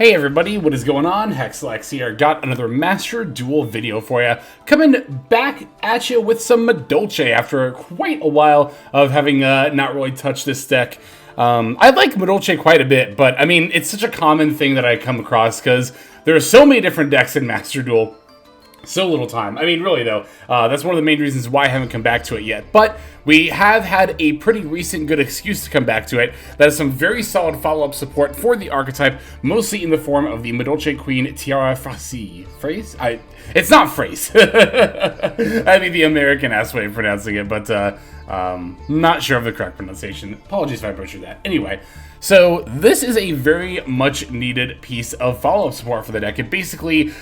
Hey everybody, what is going on? Hexlex here. Got another Master Duel video for you. Coming back at you with some Madolche after quite a while of having not really touched this deck. I like Madolche quite a bit, but I mean, it's such a common thing that I come across because there are so many different decks in Master Duel. So little time. I mean, really though, that's one of the main reasons why I haven't come back to it yet. But we have had a pretty recent good excuse to come back to it. That is some very solid follow-up support for the archetype, mostly in the form of the Madolche Queen Tiara Frasi. Phrase? It's not phrase. That'd be the American-ass way of pronouncing it, but not sure of the correct pronunciation. Apologies if I butchered that. Anyway. So this is a very much needed piece of follow-up support for the deck. It basically,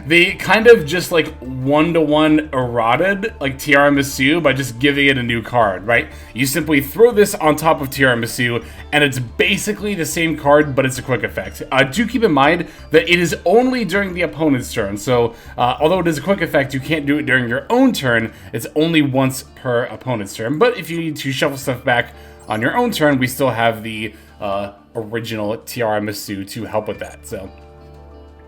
they kind of just like one-to-one eroded like Tiramisu by just giving it a new card, right? You simply throw this on top of Tiramisu and it's basically the same card, but it's a quick effect. Do keep in mind that it is only during the opponent's turn. So although it is a quick effect, you can't do it during your own turn. It's only once per opponent's turn. But if you need to shuffle stuff back on your own turn, we still have the original Tiramisu to help with that. So,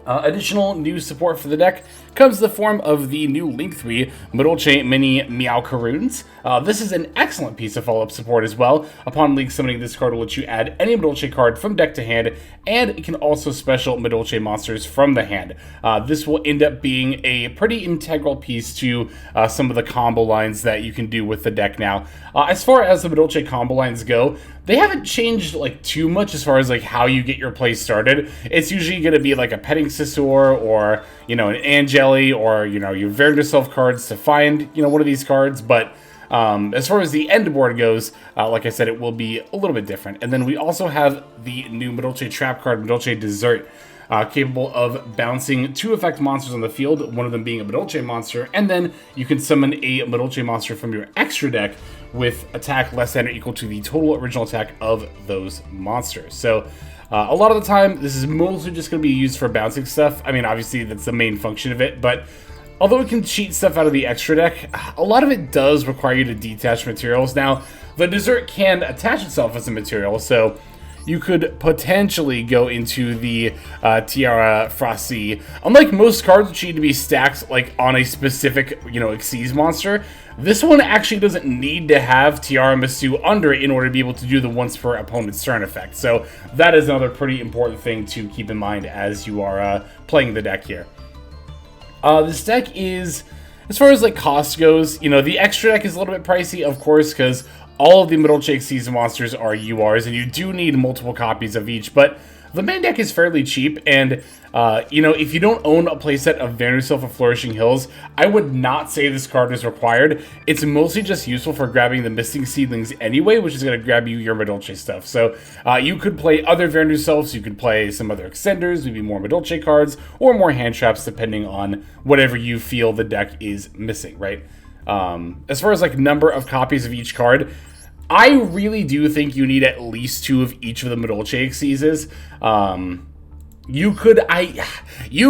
additional new support for the deck comes in the form of the new Link 3 Madolche Mini Meowcaroons. This is an excellent piece of follow-up support as well. Upon Link summoning this card will let you add any Madolche card from deck to hand, and it can also special Madolche monsters from the hand. This will end up being a pretty integral piece to some of the combo lines that you can do with the deck now. As far as the Madolche combo lines go, they haven't changed like too much as far as like how you get your play started. It's usually going to be like a Petting Scizor or, you know, an Angeli or, you know, your Verderself cards to find, you know, one of these cards. But as far as the end board goes, like I said, it will be a little bit different. And then we also have the new Madolche Trap card, Madolche Dessert, capable of bouncing 2 effect monsters on the field, one of them being a Madolche monster, and then you can summon a Madolche monster from your extra deck with attack less than or equal to the total original attack of those monsters. So a lot of the time, this is mostly just going to be used for bouncing stuff. I mean, obviously, that's the main function of it, but although it can cheat stuff out of the extra deck, a lot of it does require you to detach materials. Now, the dessert can attach itself as a material, so you could potentially go into the Tiara Frasi. Unlike most cards which need to be stacked like on a specific, you know, Xyz monster, this one actually doesn't need to have Tiramisu under it in order to be able to do the once per opponent's turn effect. So that is another pretty important thing to keep in mind as you are playing the deck here. This deck is, as far as like cost goes, you know, the extra deck is a little bit pricey, of course, because all of the Madolche Xyz monsters are URs, and you do need multiple copies of each, but the main deck is fairly cheap, and, you know, if you don't own a playset of Verderself of Flourishing Hills, I would not say this card is required. It's mostly just useful for grabbing the missing seedlings anyway, which is going to grab you your Madolche stuff. So, you could play other Verderselfs, you could play some other extenders, maybe more Madolche cards, or more hand traps, depending on whatever you feel the deck is missing, right? As far as like number of copies of each card, I really do think you need at least 2 of each of the Madolche Xyzes. You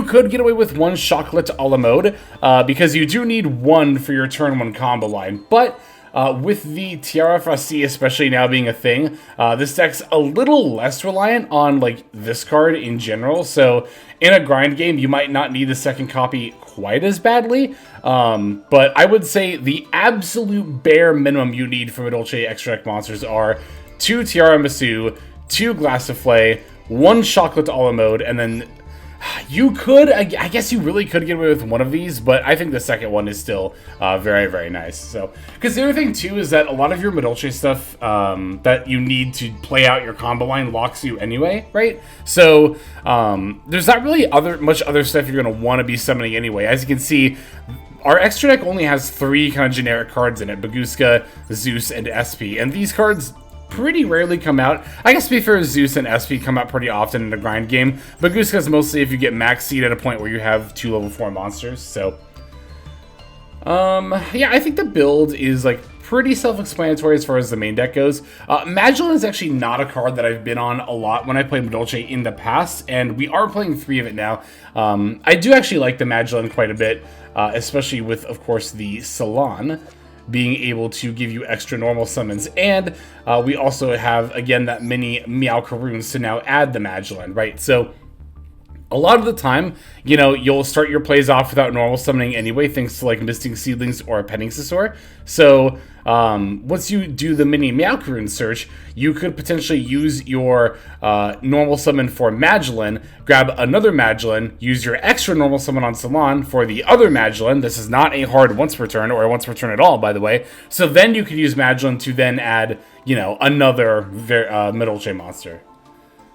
could get away with 1 Chocolate a la mode, because you do need 1 for your turn 1 combo line. But with the Tiara Frasi especially now being a thing, this deck's a little less reliant on like this card in general. So in a grind game, you might not need the second copy quite as badly. But I would say the absolute bare minimum you need for Madolche extra deck monsters are 2 Tiramisu, 2 Glass Soufflé, 1 Chocolate a la mode, and then you could, I guess you really could get away with 1 of these, but I think the second one is still very, very nice. So, because the other thing too is that a lot of your Madolche stuff that you need to play out your combo line locks you anyway, right? So, there's not really much other stuff you're going to want to be summoning anyway. As you can see, our extra deck only has 3 kind of generic cards in it: Baguska, Zeus, and SP, and these cards pretty rarely come out. I guess to be fair, Zeus and SP come out pretty often in a grind game, but Baguska's mostly if you get max seed at a point where you have 2 level 4 monsters. So yeah, I think the build is like pretty self-explanatory as far as the main deck goes. Madolche is actually not a card that I've been on a lot when I played Madolche in the past, and we are playing 3 of it now. I do actually like the Madolche quite a bit, especially with, of course, the Salon. being able to give you extra normal summons. And we also have, again, that mini Meowcaroons to now add the Madolche, right? So a lot of the time, you know, you'll start your plays off without normal summoning anyway, thanks to like Misting Seedlings or a Petting Scizor. So once you do the mini Meowcaroon search, you could potentially use your normal summon for Madolche, grab another Madolche, use your extra normal summon on Salon for the other Madolche. This is not a hard once per turn, or a once per turn at all, by the way. So then you could use Madolche to then add, you know, another Madolche monster.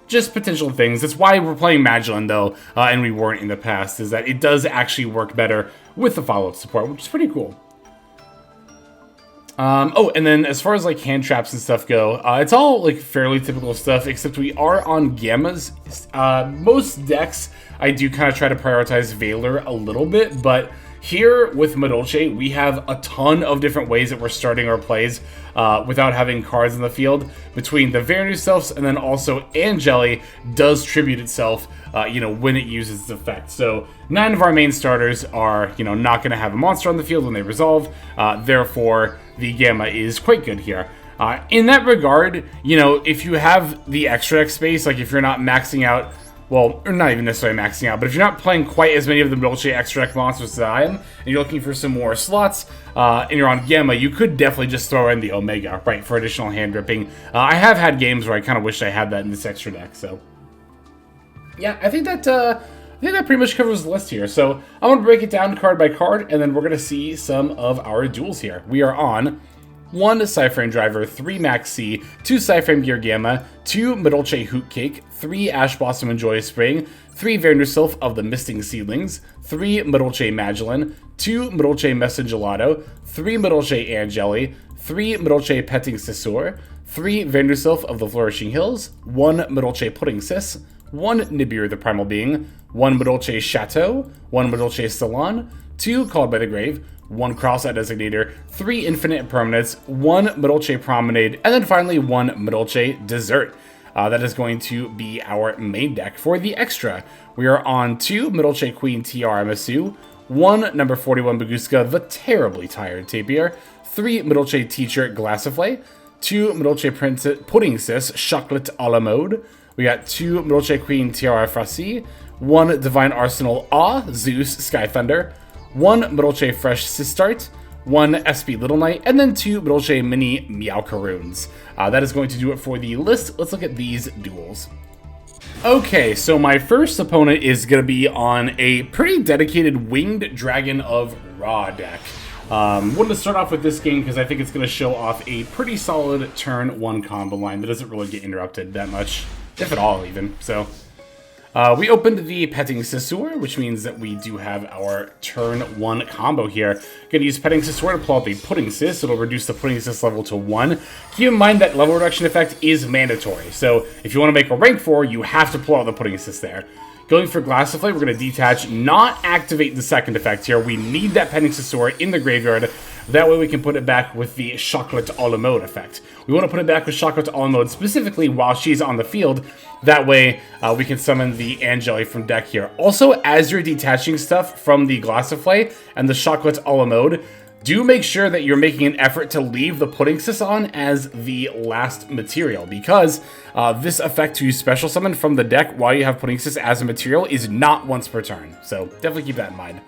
Just potential things. That's why we're playing Madolche, though, and we weren't in the past, is that it does actually work better with the follow-up support, which is pretty cool. Oh, and then as far as like hand traps and stuff go, it's all like fairly typical stuff, except we are on Gammas. Most decks, I do kind of try to prioritize Valor a little bit, but here with Madolche, we have a ton of different ways that we're starting our plays without having cards in the field. Between the Venuselfs and then also Angeli does tribute itself, you know, when it uses its effect. So 9 of our main starters are, you know, not going to have a monster on the field when they resolve. Therefore, the Gamma is quite good here. In that regard, you know, if you have the extra X space, like if you're not maxing out, well, or not even necessarily maxing out, but if you're not playing quite as many of the Madolche extra deck monsters as I am, and you're looking for some more slots, and you're on Gamma, you could definitely just throw in the Omega, right, for additional hand ripping. I have had games where I kind of wish I had that in this extra deck, so yeah, I think that pretty much covers the list here. So I'm going to break it down card by card, and then we're going to see some of our duels here. We are on 1 Cyframe Driver, 3 Max C, 2 Cyframe Gear Gamma, 2 Madolche Hoot Cake, 3 Ash Blossom and Joyous Spring, 3 Venuself of the Misting Seedlings, 3 Madolche Madolche, 2 Madolche Messengelato, 3 Madolche Angeli, 3 Madolche Petting Scizor, 3 Venuself of the Flourishing Hills, 1 Madolche Pudding Sis, 1 Nibiru the Primal Being, 1 Madolche Chateau, 1 Madolche Salon, 2 Called by the Grave, 1 Cross-Out Designator, 3 Infinite Permanents, 1 Madolche Promenade, and then finally 1 Madolche Dessert. That is going to be our main deck for the extra. We are on 2 Madolche Queen TR MSU, 1 number 41 Baguska, the terribly tired Tapir, 3 Madolche Teacher Glassiflay, 2 Madolche Princess Pudding Sis Chocolate a la Mode. We got 2 Madolche Queen TR Frasi, 1 Divine Arsenal Awe Zeus Sky Thunder, 1 Madolche Fresh Sistart, 1 SP Little Knight, and then 2 Madolche Mini Meowcaroons. That is going to do it for the list. Let's look at these duels. Okay, so my first opponent is going to be on a pretty dedicated Winged Dragon of Ra deck. Wanted to start off with this game because I think it's going to show off a pretty solid turn 1 combo line that doesn't really get interrupted that much, if at all even. So we opened the Petting Scizor, which means that we do have our turn 1 combo here. Gonna use Petting Scizor to pull out the Pudding Sis. It'll reduce the Pudding Sis level to 1. Keep in mind that level reduction effect is mandatory, so if you want to make a rank 4, you have to pull out the Pudding Sis there. Going for Glassiflay, we're going to detach, not activate the second effect here. We need that Petting Scizor in the graveyard. That way we can put it back with the Chocolate a la Mode effect. We want to put it back with Chocolate a la Mode specifically while she's on the field. That way we can summon the Angeli from deck here. Also, as you're detaching stuff from the Glassiflay and the Chocolate a la Mode, do make sure that you're making an effort to leave the Pudding Sis on as the last material, because this effect to special summon from the deck while you have Pudding Sis as a material is not once per turn. So definitely keep that in mind.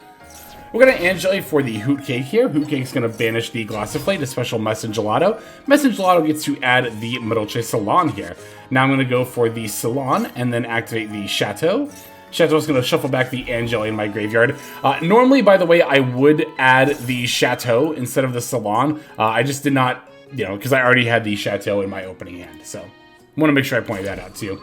We're going to Angeli for the Hoot Cake here. Hoot Cake's going to banish the Glassiflay to special Messengelato. Messengelato gets to add the Madolche Salon here. Now I'm going to go for the Salon and then activate the Chateau. Chateau's going to shuffle back the Angeli in my graveyard. Normally, by the way, I would add the Chateau instead of the Salon. I just did not, you know, because I already had the Chateau in my opening hand. So I want to make sure I pointed that out too.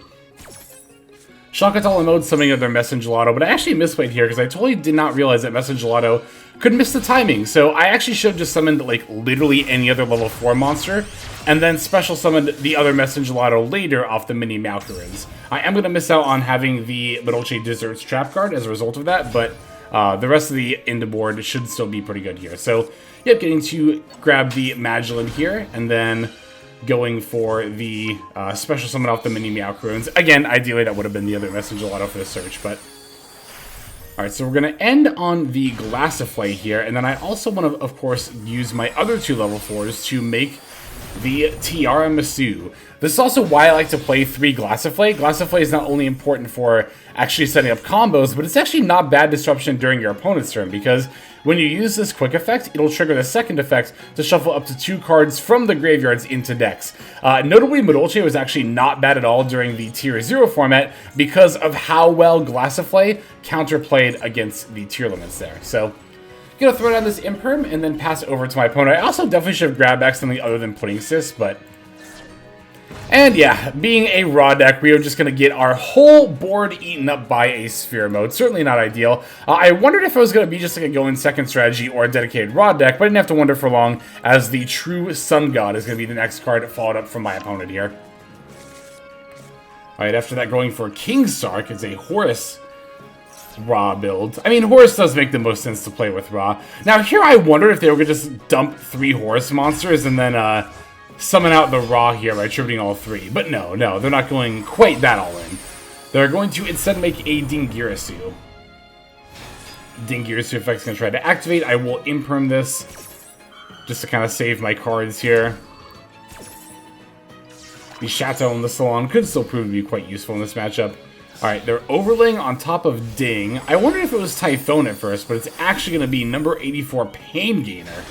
Chocolate a la Mode summoning other Messengelato, but I actually misplayed here because I totally did not realize that Messengelato could miss the timing. So I actually should have just summoned like literally any other level 4 monster and then special summoned the other Messengelato later off the mini Meowcaroons. I am going to miss out on having the Madolche Desserts trap card as a result of that, but the rest of the end board should still be pretty good here. So yep, getting to grab the Madolche here and then going for the special summon off the mini Meowcaroons. Again, ideally that would have been the other Messengelato for the search, but Alright, so we're going to end on the Glassiflay here, and then I also want to, of course, use my other 2 level 4s to make the Tearlaments. This is also why I like to play 3 Glassiflay. Glassiflay is not only important for actually setting up combos, but it's actually not bad disruption during your opponent's turn, because when you use this quick effect, it'll trigger the second effect to shuffle up to 2 cards from the graveyards into decks. Notably, Madolche was actually not bad at all during the Tier 0 format because of how well Glassiflay counterplayed against the Tearlaments there. So, gonna throw down this Imperm and then pass it over to my opponent. I also definitely should have grabbed back something other than Pudding Cyst, but... And yeah, being a raw deck, we are just going to get our whole board eaten up by a Sphere Mode. Certainly not ideal. I wondered if it was going to be just like a go-in second strategy or a dedicated raw deck, but I didn't have to wonder for long, as the True Sun God is going to be the next card followed up from my opponent here. Alright, after that, going for King Sark, it's a Horus raw build. I mean, Horus does make the most sense to play with raw. Now, here I wondered if they were going to just dump 3 Horus monsters and then, summon out the raw here by attributing all 3. But no, they're not going quite that all in. They're going to instead make a Dingirasu. Dingirasu effect's going to try to activate. I will imperm this just to kind of save my cards here. The Chateau and the Salon could still prove to be quite useful in this matchup. Alright, they're overlaying on top of Ding. I wondered if it was Typhone at first, but it's actually going to be number 84 Pain Gainer.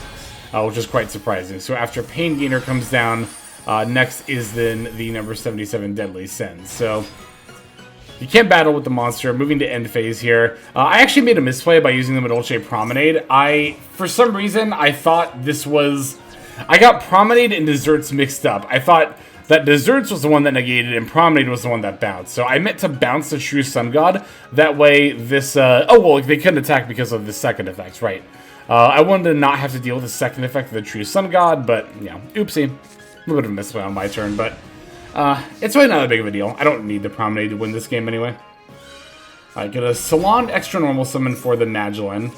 Which is quite surprising. So after Pain Gainer comes down, next is then the number 77 Deadly Sense. So you can't battle with the monster. Moving to end phase here. I actually made a misplay by using the Madolche Promenade. For some reason, I thought this was... I got Promenade and Desserts mixed up. I thought that Desserts was the one that negated and Promenade was the one that bounced. So I meant to bounce the True Sun God. That way this... oh, well, they couldn't attack because of the second effect, right? I wanted to not have to deal with the second effect of the True Sun God, but, yeah, oopsie. A little bit of a misplay on my turn, but it's really not that big of a deal. I don't need the Promenade to win this game anyway. I get a Salon Extra Normal Summon for the Madolche.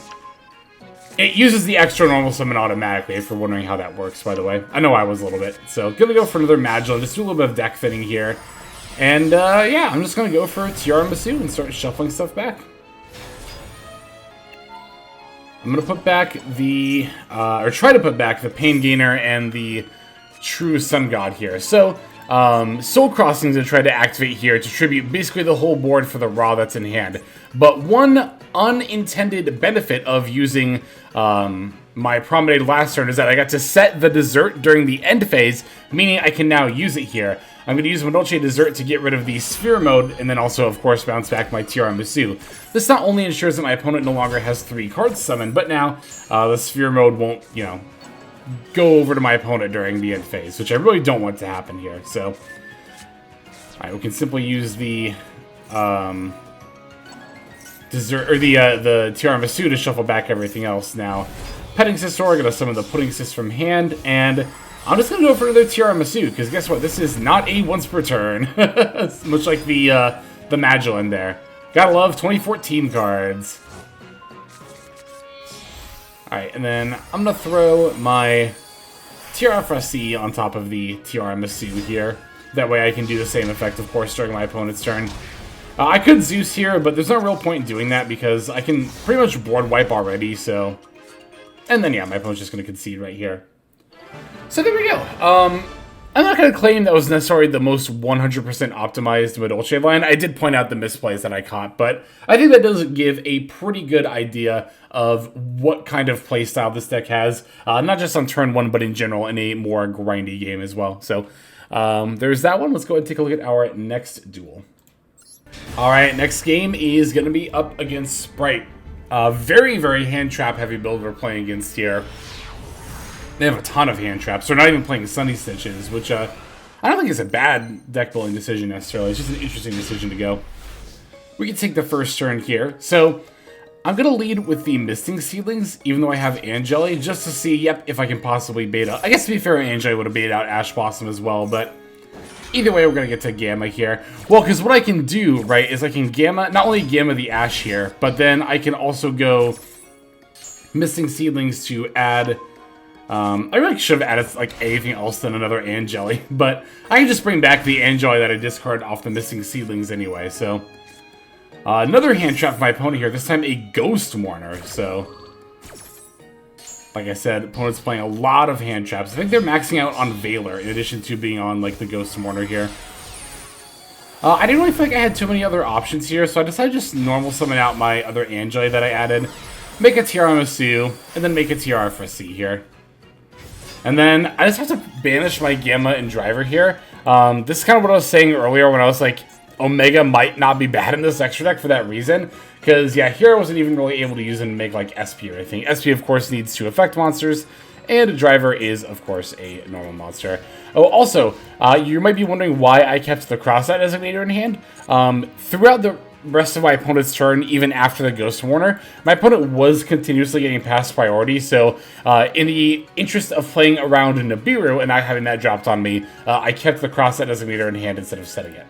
It uses the Extra Normal Summon automatically, if you're wondering how that works, by the way. I know I was a little bit. So, gonna go for another Madolche, just do a little bit of deck thinning here. And, yeah, I'm just gonna go for Tearlaments and start shuffling stuff back. I'm going to put back the, or try to put back the Pain Gainer and the True Sun God here. So, Soul Crossing is going to try to activate here to tribute basically the whole board for the raw that's in hand. But one unintended benefit of using my Promenade last turn is that I got to set the Dessert during the end phase, meaning I can now use it here. I'm going to use Madolche Dessert to get rid of the Sphere Mode, and then also, of course, bounce back my Tearlaments. This not only ensures that my opponent no longer has 3 cards summoned, but now the Sphere Mode won't, you know, go over to my opponent during the end phase, which I really don't want to happen here. So, alright, we can simply use the Dessert, or the Tearlaments to shuffle back everything else now. Petting Sister, going to summon the Pudding Cyst from hand, and I'm just going to go for another Tearlaments, because guess what? This is not a once per turn. Much like the Madolche there. Gotta love 2014 cards. Alright, and then I'm going to throw my Tearlaments on top of the Tearlaments here. That way I can do the same effect, of course, during my opponent's turn. I could Zeus here, but there's no real point in doing that because I can pretty much board wipe already, so... And then, yeah, my opponent's just going to concede right here. So there we go. I'm not going to claim that was necessarily the most 100% optimized Madolche line. I did point out the misplays that I caught, but I think that does give a pretty good idea of what kind of playstyle this deck has. Not just on turn 1, but in general in a more grindy game as well. So there's that one. Let's go ahead and take a look at our next duel. Alright, next game is going to be up against Sprite. Very, very hand trap heavy build we're playing against here. They have a ton of hand traps. They're not even playing Sunny Stitches, which I don't think is a bad deck building decision necessarily. It's just an interesting decision to go. We can take the first turn here. So I'm going to lead with the Misting Seedlings, even though I have Angeli, just to see, yep, if I can possibly bait out. I guess to be fair, Angeli would have baited out Ash Blossom as well, but either way, we're going to get to Gamma here. Well, because what I can do, right, is I can Gamma, not only Gamma the Ash here, but then I can also go Misting Seedlings to add... I really should have added, like, anything else than another Angeli, but I can just bring back the Angeli that I discarded off the Missing Seedlings anyway, so... Another hand trap for my opponent here, this time a Ghost Warner, so... Like I said, opponent's playing a lot of hand traps. I think they're maxing out on Valor, in addition to being on, like, the Ghost Warner here. I didn't really feel like I had too many other options here, so I decided to just normal summon out my other Anjoy that I added, make a Tiramisu, and then make a TR for C here. And then I just have to banish my Gamma and Driver here. This is kind of what I was saying earlier when I was like, Omega might not be bad in this extra deck for that reason. Because, yeah, here I wasn't even really able to use it and make, like, SP or anything. SP, of course, needs 2 effect monsters, and Driver is, of course, a normal monster. Oh, also, you might be wondering why I kept the Cross-Out Designator in hand. Throughout the rest of my opponent's turn, even after the Ghost Warner, my opponent was continuously getting past priority, so in the interest of playing around Nibiru and not having that dropped on me, I kept the Cross-Out Designator in hand instead of setting it.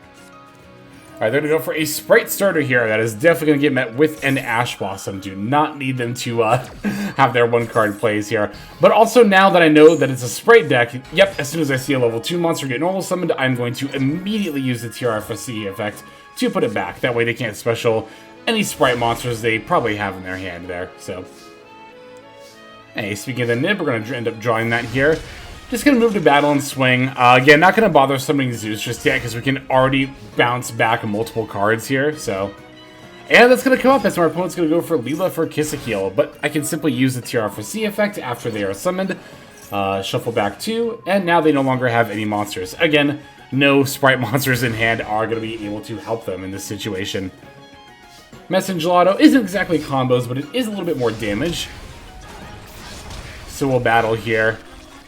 Alright, they're going to go for a Sprite starter here. That is definitely going to get met with an Ash Blossom. Do not need them to have their 1-card plays here. But also now that I know that it's a Sprite deck, yep, as soon as I see a level 2 monster get normal summoned, I'm going to immediately use the TRFC effect to put it back. That way they can't special any Sprite monsters they probably have in their hand there. So, hey, speaking of the Nib, we're going to end up drawing that here. Just going to move to battle and swing. Again, not going to bother summoning Zeus just yet because we can already bounce back multiple cards here. So, and that's going to come up as our opponent's going to go for Leela for Kisakeel. But I can simply use the TR for C effect after they are summoned. Shuffle back 2, and now they no longer have any monsters. Again, no Sprite monsters in hand are going to be able to help them in this situation. Messenger Gelato isn't exactly combos, but it is a little bit more damage. So we'll battle here.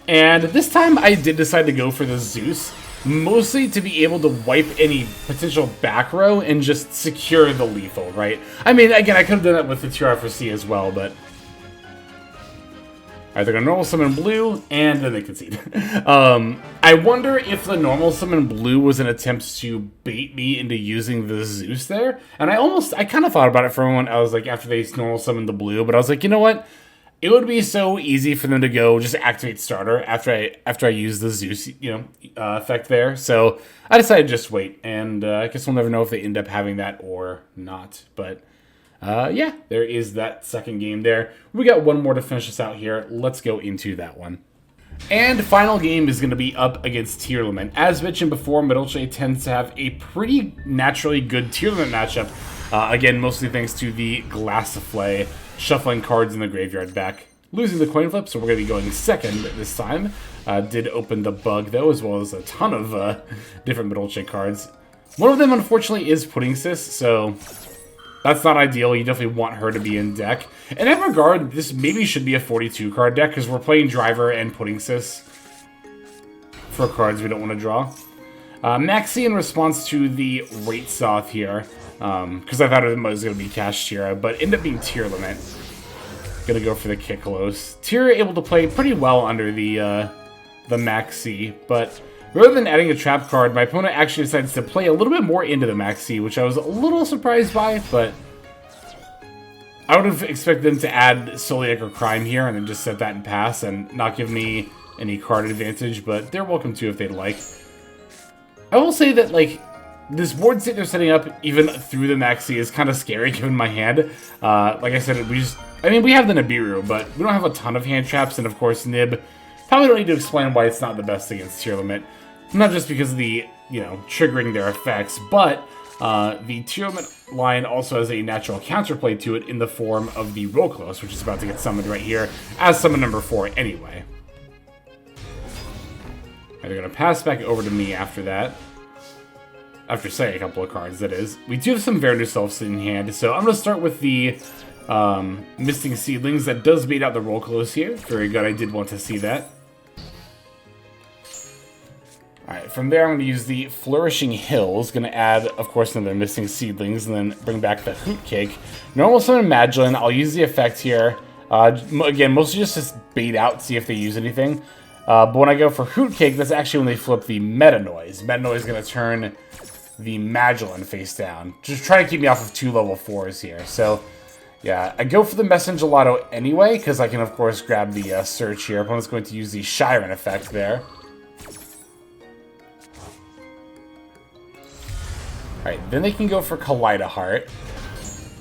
And this time I did decide to go for the Zeus, mostly to be able to wipe any potential back row and just secure the lethal, right? I mean, again, I could have done that with the TR for C as well, but... Alright, they're going to normal summon blue, and then they concede. I wonder if the normal summon blue was an attempt to bait me into using the Zeus there. And I kind of thought about it for a moment. I was like, after they normal summoned the blue, but I was like, you know what? It would be so easy for them to go just activate starter after I use the Zeus, effect there. So I decided to just wait, and I guess we'll never know if they end up having that or not. But yeah, there is that second game there. We got one more to finish us out here. Let's go into that one. And final game is going to be up against Tearlament. As mentioned before, Madolche tends to have a pretty naturally good Tearlament matchup. Again, mostly thanks to the Glassiflay shuffling cards in the graveyard back. Losing the coin flip, so we're going to be going second this time. Did open the bug, though, as well as a ton of different Madolche cards. One of them, unfortunately, is Pudding Sis, so that's not ideal. You definitely want her to be in deck. In that regard, this maybe should be a 42-card deck, because we're playing Driver and Pudding Sis for cards we don't want to draw. Maxi in response to the Rate Soth here, because I thought it was going to be Kashtira, but ended up being Tearlament. Gonna go for the Kiklos. Tyr able to play pretty well under the Maxi, but rather than adding a trap card, my opponent actually decides to play a little bit more into the Maxi, which I was a little surprised by, but I would have expected them to add Soliac or Crime here and then just set that and pass and not give me any card advantage, but they're welcome to if they'd like. I will say that, like, this board state they're setting up, even through the Maxi, is kind of scary given my hand. Like I said, we have the Nibiru, but we don't have a ton of hand traps, and of course, Nib. Probably don't need to explain why it's not the best against Tearlament. Not just because of the, triggering their effects, but the Tearlament line also has a natural counterplay to it in the form of the Rollclose, which is about to get summoned right here, as summon number 4 anyway. And they're going to pass back over to me after that. After saying a couple of cards, that is. We do have some Vernuselfs in hand, so I'm going to start with the Misting Seedlings. That does bait out the Rollclose here. Very good, I did want to see that. Alright, from there I'm going to use the Flourishing Hills. Going to add, of course, another Misting Seedlings, and then bring back the Hoot Cake. Normal Summon Magdalene. I'll use the effect here. Again, mostly just to bait out, see if they use anything. But when I go for Hoot Cake, that's actually when they flip the Meta Noise. Meta Noise is going to turn the Magdalene face down. Just try to keep me off of 2 level 4s here. So, yeah, I go for the Messenger Gelato anyway, because I can, of course, grab the Search here. Opponent's going to use the Shiren effect there. Alright, then they can go for Kaleido Heart.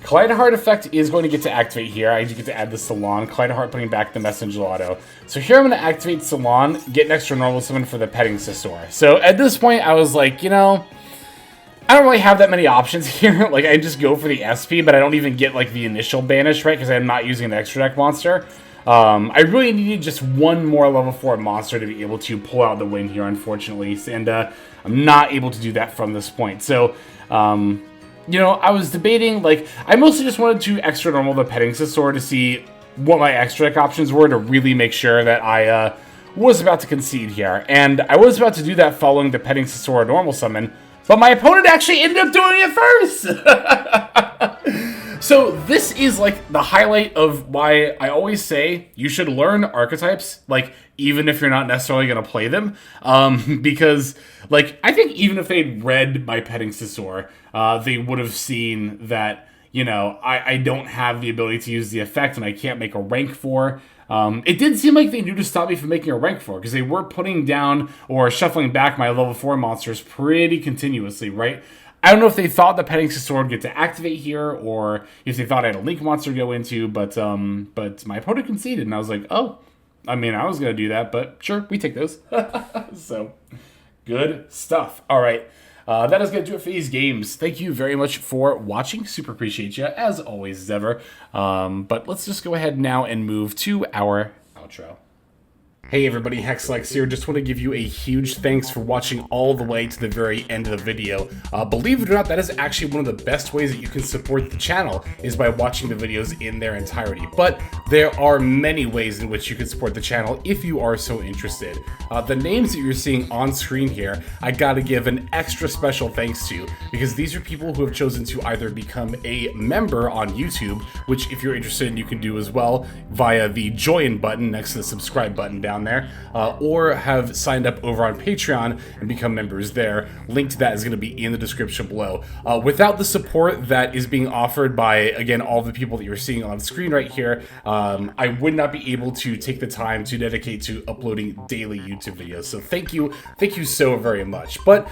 Collide Heart effect is going to get to activate here. I do get to add the Salon. Collide Heart putting back the Messenger Auto. So here I'm going to activate Salon, get an extra normal summon for the Petting Sisor. So at this point, I was like, you know, I don't really have that many options here. Like, I just go for the SP, but I don't even get, like, the initial banish, right? Because I'm not using an extra deck monster. I really needed just one more level 4 monster to be able to pull out the win here, unfortunately. And I'm not able to do that from this point. So, you know, I was debating, like, I mostly just wanted to extra normal the Petting Sisor to see what my extra deck options were to really make sure that I was about to concede here. And I was about to do that following the Petting Sisor normal summon, but my opponent actually ended up doing it first! So this is, like, the highlight of why I always say you should learn archetypes, like, even if you're not necessarily going to play them. Because, like, I think even if they'd read my Petting Sisor, they would have seen that, you know, I don't have the ability to use the effect and I can't make a rank 4. It did seem like they knew to stop me from making a rank 4, because they were putting down or shuffling back my level 4 monsters pretty continuously, right? I don't know if they thought the Petting Sisor would get to activate here, or if they thought I had a Link monster to go into, but my opponent conceded, and I was like, oh, I mean, I was going to do that, but sure, we take those. So, good stuff. All right, that is going to do it for these games. Thank you very much for watching. Super appreciate you, as always, as ever. But let's just go ahead now and move to our outro. Hey everybody, Hexlex here. Just want to give you a huge thanks for watching all the way to the very end of the video. Believe it or not, that is actually one of the best ways that you can support the channel, is by watching the videos in their entirety. But there are many ways in which you can support the channel if you are so interested. The names that you're seeing on screen here, I gotta give an extra special thanks to, because these are people who have chosen to either become a member on YouTube, which if you're interested you can do as well via the join button next to the subscribe button down there, or have signed up over on Patreon and become members there. Link to that is going to be in the description below. Without the support that is being offered by, again, all the people that you're seeing on screen right here, I would not be able to take the time to dedicate to uploading daily YouTube videos. So thank you so very much. But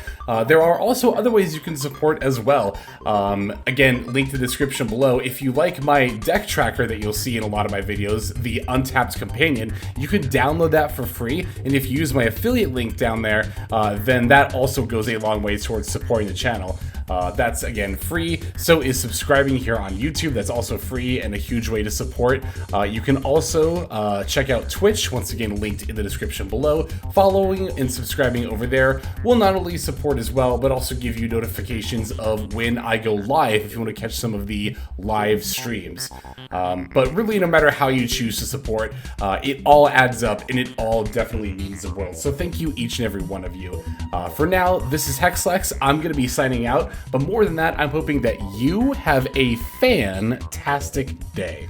there are also other ways you can support as well. Again, link to the description below. If you like my deck tracker that you'll see in a lot of my videos, the Untapped Companion, you can download that for free, and if you use my affiliate link down there, then that also goes a long way towards supporting the channel. That's, again, free. So is subscribing here on YouTube. That's also free and a huge way to support. You can also check out Twitch, once again linked in the description below. Following and subscribing over there will not only support as well, but also give you notifications of when I go live if you want to catch some of the live streams. But really, no matter how you choose to support, it all adds up, and it all definitely means the world. So thank you, each and every one of you. For now, this is Hexlex. I'm going to be signing out. But more than that, I'm hoping that you have a fantastic day.